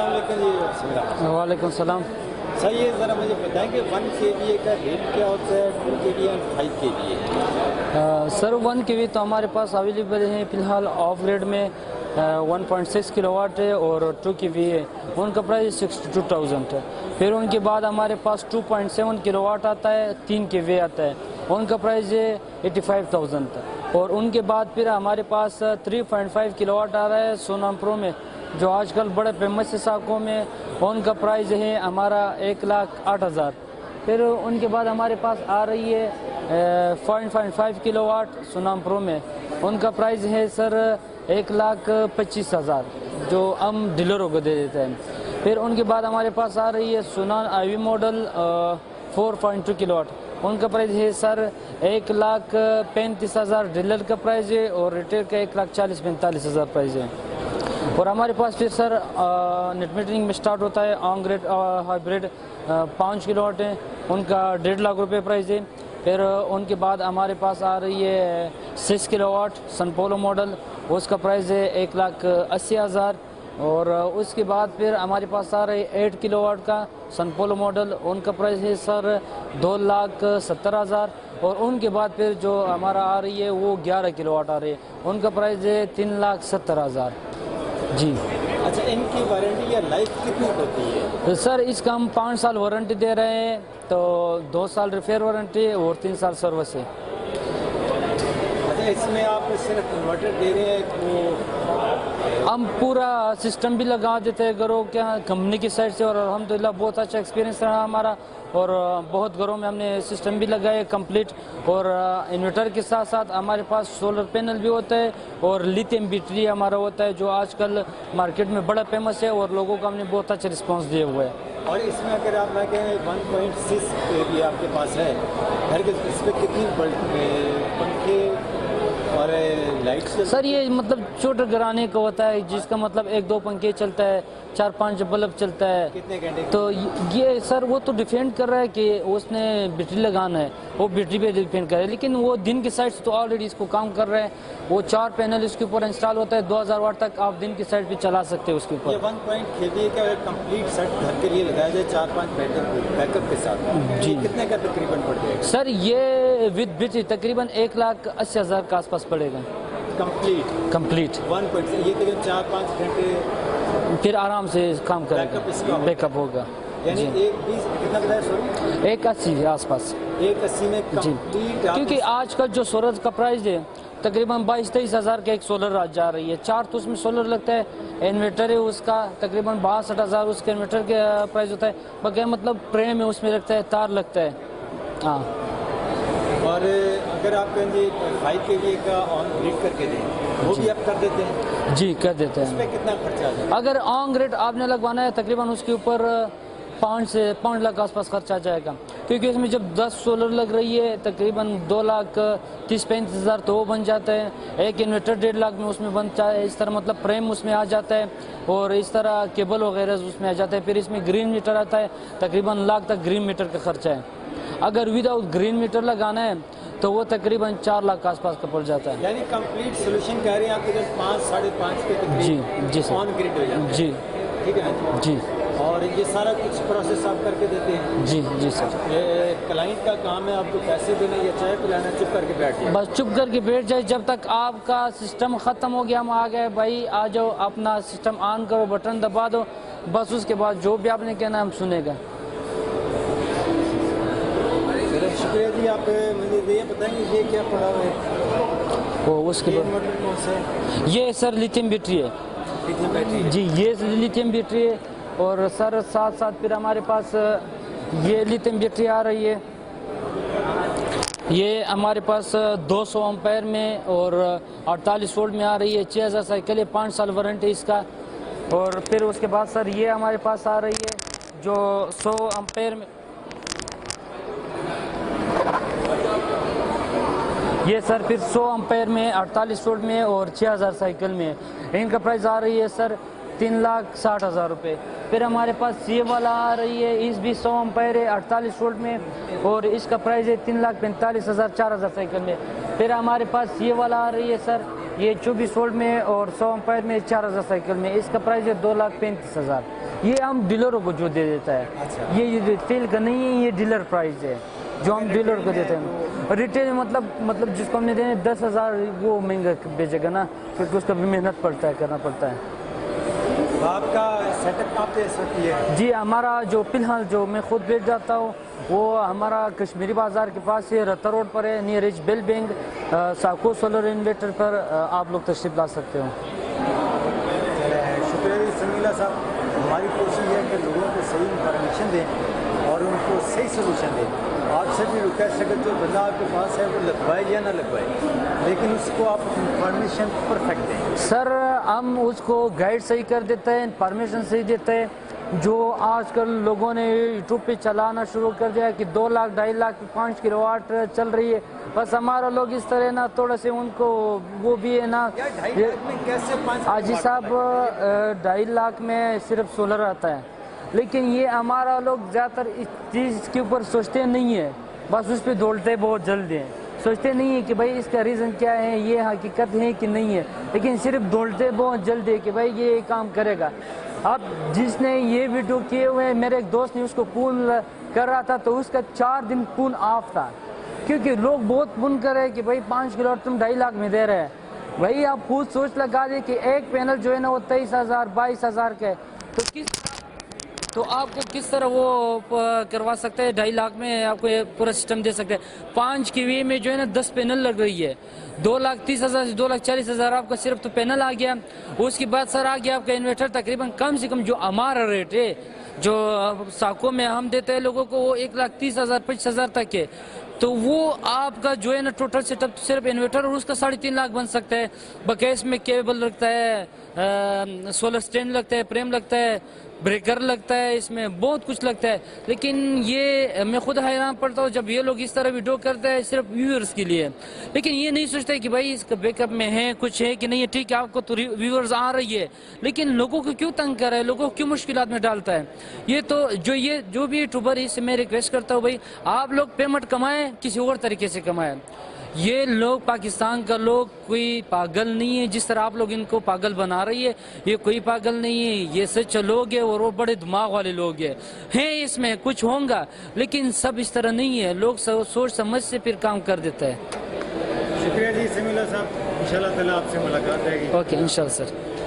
वालेकुम सलाम। सर ये ज़रा मुझे बताएं कि 1 kVA का रेट क्या होता है, 2 kVA और 5 kVA? सर 1 kV तो हमारे पास अवेलेबल है फ़िलहाल ऑफ ग्रेड में 1.6 किलोवाट है और 2 kVA उनका प्राइस 62,000 है। फिर उनके बाद हमारे पास 2.7 किलोवाट आता है, 3 kVA आता है, उनका प्राइस है 85,000 और उनके बाद फिर हमारे पास 3.5 किलोवाट आ रहा है सोनाम प्रो में, जो आजकल बड़े फेमस है साकों में, उनका प्राइस है हमारा 1,08,000। फिर उनके बाद हमारे पास आ रही है 0.5 किलोवाट सोनाम प्रो में, उनका प्राइस है सर 1,25,000 जो हम डीलरों को दे देते हैं। फिर उनके बाद हमारे पास आ रही है सुनान आईवी मॉडल 4.2 किलोवाट, उनका प्राइस है सर 1,35,000 डीलर का प्राइस है और रिटेल का 1,40,45,000 प्राइस है। और हमारे पास फिर सर नेट मीटरिंग में स्टार्ट होता है ऑन ग्रेड हाइब्रिड 5 किलोवाट है, उनका 1.5 लाख रुपये प्राइस है। फिर उनके बाद हमारे पास आ रही है 6 किलोवाट सनपोलो मॉडल, उसका प्राइस है 1,80,000। और उसके बाद फिर हमारे पास आ रही है 8 किलोवाट का सनपोलो मॉडल, उनका प्राइस है सर 2,70,000। और उनके बाद फिर जो हमारा आ रही है वो 11 किलोवाट आ रही है, उनका प्राइस है 3,70,000 जी। अच्छा, इनकी वारंटी या लाइफ कितनी होती है? तो सर इसका हम 5 साल वारंटी दे रहे हैं, तो 2 साल रिपेयर वारंटी और 3 साल सर्विस है। अच्छा, इसमें आप सिर्फ इन्वर्टर दे रहे हैं तो हम पूरा सिस्टम भी लगा देते हैं घरों के कंपनी की साइड से, और अल्हम्दुलिल्लाह बहुत अच्छा एक्सपीरियंस रहा हमारा, और बहुत घरों में हमने सिस्टम भी लगाए कंप्लीट। और इन्वर्टर के साथ साथ हमारे पास सोलर पैनल भी होता है और लिथियम बैटरी हमारा होता है, जो आजकल मार्केट में बड़ा फेमस है और लोगों को हमने बहुत अच्छा रिस्पांस दिए हुए है। और इसमें अगर आप लगे 1.6 kVA आपके पास है घर के, इसमें कितनी पंखे और लाइट? सर ये मतलब छोटे घराने का होता है, जिसका मतलब 1-2 पंखे चलता है, 4-5 बल्ब चलता है। कितने घंटे? तो ये सर वो तो डिपेंड कर रहा है कि उसने बैटरी लगाना है, वो बैटरी पे डिपेंड कर रहा है, लेकिन वो दिन की साइड से तो ऑलरेडी इसको काम कर रहे हैं। वो 4 पैनल इसके ऊपर इंस्टॉल होता है, 2000 वाट तक आप दिन की साइड पे चला सकते हैं उसके ऊपर। ये 1 kVA का कंप्लीट सेट घर के लिए लगाया जाए 4-5 बैकअप के साथ, जी। कितने का तकरीबन पड़ जाएगा? सर ये विद बैटरी तकरीबन 1,80,000 के आसपास पड़ेगा कंप्लीट। 1. ये करीब 4-5 घंटे फिर आराम से काम करेगा, बैकअप होगा। यानी 1.20 कितना बताया सॉरी? 1,80 आसपास। 1.80 में कंप्लीट। क्योंकि आज का जो सोलर का प्राइस है तकरीबन 22-23 हज़ार के एक सोलर आज जा रही है। 4 तो उसमें सोलर लगता है, इन्वर्टर है उसका तकरीबन 62,000 उसके इन्वर्टर के प्राइस होता है, बगैर मतलब फ्रेम है उसमें लगता है, तार लगता है। हाँ, और अगर आप कहेंगे 5 kVA का ऑन ग्रिड करके दें, वो भी आप कर देते हैं? जी कर देते हैं। इसमें कितना खर्चा आ जाएगा? अगर ऑन ग्रिड आपने लगवाना है तकरीबन उसके ऊपर 5 लाख आसपास खर्चा आ जाएगा, क्योंकि उसमें जब 10 सोलर लग रही है तकरीबन 2,30,000-35,000 तो वो बन जाता है। एक इन्वर्टर 1.5 लाख में उसमें बनता है, इस तरह मतलब फ्रेम उसमें आ जाता है और इस तरह केबल वगैरह उसमें आ जाता है। फिर इसमें ग्रीन मीटर आता है, तकरीबन लाख तक ग्रीन मीटर का खर्चा है। अगर विदाउट ग्रीन मीटर लगाना है तो वो तकरीबन 4 लाख के आसपास का पड़ जाता है। यानी कंप्लीट सोल्यूशन कह रहे हैं आपके 5-5.5 के तकरीबन जी सर, ऑन ग्रिड हो जाता है? जी ठीक है ना जी। और ये सारा कुछ प्रोसेस आप करके देते हैं? जी सर। ये क्लाइंट का काम है आपको पैसे देना या चाय पिलाना, चुप करके बैठ जाए? बस चुप करके बैठ जाए, जब तक आपका सिस्टम ख़त्म हो गया, हम आ गए भाई आ जाओ, अपना सिस्टम ऑन करो, बटन दबा दो, बस उसके बाद जो भी आपने कहना हम सुनेगा। शुक्रिया जी। आप मुझे ये बताएंगे ये क्या पड़ा हुआ है? वो उसके बाद इन्वर्टर कौन सा है? ये सर लिथियम बैटरी है। लिथियम बैटरी है? जी ये लिथियम बैटरी है। और सर साथ साथ फिर हमारे पास ये लिथियम बैटरी आ रही है, ये हमारे पास 200 एम्पायर में और 48 वोल्ट में आ रही है, 6,000 साइकिल है, 5 साल वारंटी इसका। और फिर उसके बाद सर ये हमारे पास आ रही है जो 100 एम्पायर में, ये सर फिर 100 एम्पायर में 48 वोल्ट में और 6,000 साइकिल में, इनका प्राइस आ रही है सर 3,60,000 रुपये। फिर हमारे पास ये वाला आ रही है, इस भी 100 एम्पायर है 48 वोल्ट में और इसका प्राइस है 3,45,000 4,000 साइकिल में। फिर हमारे पास ये वाला आ रही है सर, ये 24 वोल्ट में और 100 एम्पायर में 4000 साइकिल में, इसका प्राइस है 2,35,000। ये हम डीलरों को जो दे देता है। अच्छा। ये रिटेल का नहीं है, ये डीलर प्राइस है जो हम डीलर को देते हैं। रिटेल मतलब जिसको हमने देने 10,000 वो महंगा बेचेगा ना, क्योंकि उसका भी मेहनत पड़ता है, करना पड़ता है। तो आपका सेटअप कहाँ पे इस वक्त ये है? जी हमारा जो फिलहाल जो मैं खुद बेच जाता हूँ वो हमारा कश्मीरी बाज़ार के पास है, रत्ता रोड पर है, नियर रिच बेल बैंक, साको सोलर इन्वर्टर पर आप लोग तशरीफ ला सकते हो। शुक्रिया जी समीला साहब। हमारी कोशिश है कि लोगों को सही इंफॉर्मेशन दें और उनको सही सोल्यूशन दें। आपसे भी रिक्वेस्ट है कि जो बंदा आपके पास है वो लगवाए या ना लगवाए, लेकिन उसको आप इंफॉर्मेशन परफेक्ट दें। सर हम उसको गाइड सही कर देते हैं, इंफॉर्मेशन सही देते हैं। जो आजकल लोगों ने यूट्यूब पे चलाना शुरू कर दिया कि 2 लाख 2.5 लाख 5 किलोवाट चल रही है, बस हमारा लोग इस तरह ना थोड़ा से उनको वो भी है ना। 2.5 लाख में कैसे 5 आजी साहब 2.5 लाख में सिर्फ सोलर आता है, लेकिन ये हमारा लोग ज़्यादातर इस चीज़ के ऊपर सोचते नहीं है, बस उस पर दौड़ते बहुत जल्द हैं, सोचते नहीं है कि भाई इसका रीज़न क्या है, ये हकीकत है कि नहीं है, लेकिन सिर्फ दौड़ते बहुत जल्द है कि भाई ये काम करेगा। अब जिसने ये वीडियो किए हुए, मेरे एक दोस्त ने उसको पूर्ण कर रहा था तो उसका 4 दिन पूर्ण ऑफ था, क्योंकि लोग बहुत पूर्ण कर रहे हैं कि भाई 5 किलो तुम 2.5 लाख में दे रहे हैं। भाई आप खुद सोच लगा दे कि एक पैनल जो है ना वो 23,000 22,000 के, तो आपको किस तरह वो करवा सकते हैं। 2.5 लाख में आपको ये पूरा सिस्टम दे सकते हैं। 5 kVA में जो है ना 10 पैनल लग रही है, 2,30,000 से 2,40,000 आपका सिर्फ तो पैनल आ गया। उसके बाद सर आ गया आपका इन्वर्टर, तकरीबन कम से कम जो हमारा रेट है जो साको में हम देते हैं लोगों को वो 1,30,000 25,000 तक है। तो वो आपका जो है ना टोटल सेटअप सिर्फ इन्वर्टर और उसका 3.5 लाख बन सकता है। बकेस में केबल लगता है, सोलर स्टैंड लगता है, फ्रेम लगता है, ब्रेकर लगता है, इसमें बहुत कुछ लगता है। लेकिन ये मैं खुद हैरान पड़ता हूँ जब ये लोग इस तरह वीडियो करते हैं सिर्फ व्यूअर्स के लिए, लेकिन ये नहीं सोचते कि भाई इसका बैकअप में है कुछ है कि नहीं है। ठीक है आपको तो व्यूअर्स आ रही है, लेकिन लोगों को क्यों तंग कर रहा है, लोगों को क्यों मुश्किलात में डालता है। ये जो भी यूट्यूबर है इससे मैं रिक्वेस्ट करता हूँ भाई आप लोग पेमेंट कमाएं, किसी और तरीके से कमाएं। ये लोग पाकिस्तान का लोग कोई पागल नहीं है जिस तरह आप लोग इनको पागल बना रही है, ये कोई पागल नहीं है, ये सच लोग है और वो बड़े दिमाग वाले लोग हैं इसमें कुछ होगा, लेकिन सब इस तरह नहीं है। लोग सोच समझ से फिर काम कर देता है। शुक्रिया जी समीला साहब, इंशाल्लाह ताला आपसे मुलाकात रहेगी। ओके इंशाल्लाह सर।